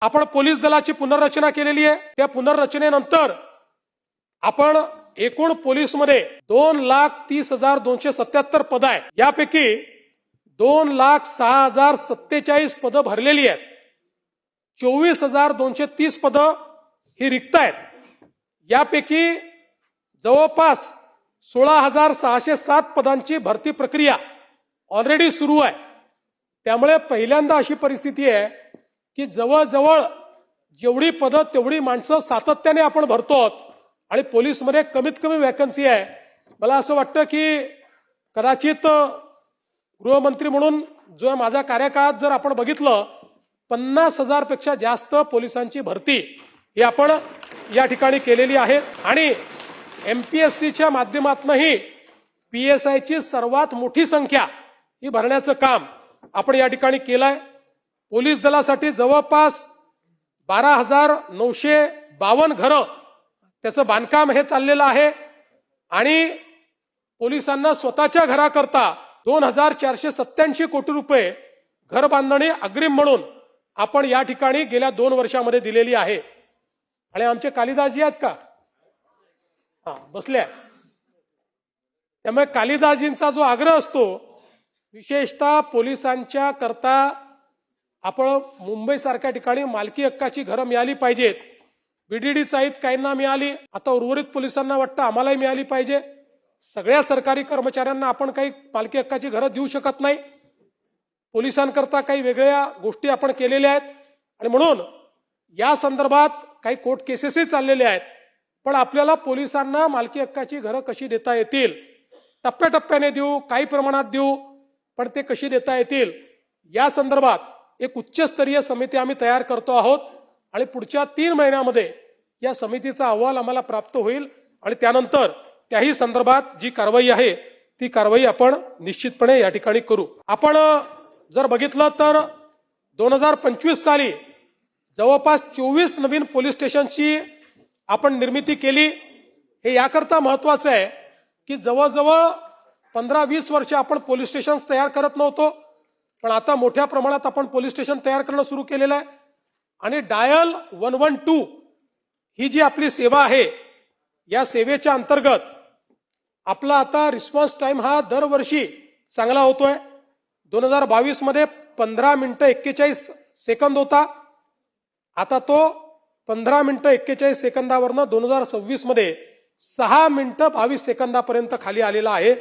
आपण पोलीस दलाची पुनर्रचना केलेली आहे। त्या पुनर्रचनेनंतर आपण एकूण पोलीसमध्ये 2,30,277 पद आहे। यापैकी 2,06,047 पद भरलेली आहेत। 24,230 पद ही रिक्त आहेत। यापैकी जवळपास 16,607 पदांची भरती प्रक्रिया ऑलरेडी सुरू आहे। त्यामुळे पहिल्यांदा अशी परिस्थिती आहे की जवळजवळ जेवढी पद तेवढी माणसं सातत्याने आपण भरतो आणि पोलीस मध्ये कमीत कमी वॅकन्सी आहे। मला असं वाटतं की कदाचित गृहमंत्री म्हणून जो माझ्या कार्यकाळात जर आपण बघितलं 50,000 पेक्षा जास्त पोलिसांची भरती ही आपण या ठिकाणी केलेली आहे आणि एमपीएससीच्या माध्यमातूनही पीएसआयची सर्वात मोठी संख्या ही भरण्याचं काम आपण या ठिकाणी केलंय। पोलीस दलासाठी जवळपास 12,952 घरं त्याचं बांधकाम हे चाललेलं आहे आणि पोलिसांना स्वतःच्या घराकरता 2,487 कोटी रुपये घर बांधणी अग्रिम म्हणून आपण या ठिकाणी गेल्या 2 वर्षामध्ये दिलेली आहे। आणि आमचे कालिदासजी आहेत का? बसले आहेत। त्यामुळे कालिदासजींचा जो आग्रह असतो विशेषतः पोलिसांच्या करता आपण मुंबई सारख्या ठिकाणी मालकी हक्काची घरं मिळाली पाहिजेत। बीडीडी साहित काहींना मिळाली, आता उर्वरित पोलिसांना वाटतं आम्हालाही मिळाली पाहिजे। सगळ्या सरकारी कर्मचाऱ्यांना आपण काही मालकी हक्काची घरं देऊ शकत नाही। पोलिसांकरता काही वेगळ्या गोष्टी आपण केलेल्या आहेत आणि म्हणून या संदर्भात काही कोर्ट केसेसही चाललेले आहेत। पण आपल्याला पोलिसांना मालकी हक्काची घरं कशी देता येतील, टप्प्याटप्प्याने देऊ, काही प्रमाणात देऊ, पण ते कशी देता येतील या संदर्भात एक उच्चस्तरीय समिती आम्ही तयार करतो आहोत आणि पुढच्या 3 महिन्यामध्ये या समितीचा अहवाल आम्हाला प्राप्त होईल आणि त्यानंतर त्याही संदर्भात जी कारवाई आहे ती कारवाई आपण निश्चितपणे या ठिकाणी करू। आपण जर बघितलं तर 2025 साली जवळपास 24 नवीन पोलीस स्टेशनची आपण निर्मिती केली। हे याकरता महत्वाचं आहे की जवळजवळ 15-20 वर्ष आपण पोलीस स्टेशन तयार करत नव्हतो, पण आता मोठ्या प्रमाणात आपण पोलीस स्टेशन तयार करणं सुरू केलेलं आहे आणि डायल 112 ही जी आपली सेवा आहे या सेवेच्या अंतर्गत आपला आता रिस्पॉन्स टाइम हा दरवर्षी चांगला होतोय। 2022 मध्ये 15 मिनिटं 41 सेकंद होता, आता तो 15 मिनिटं 41 सेकंदावरनं 2026 मध्ये 6 मिनिटं 22 सेकंदापर्यंत खाली आलेला आहे।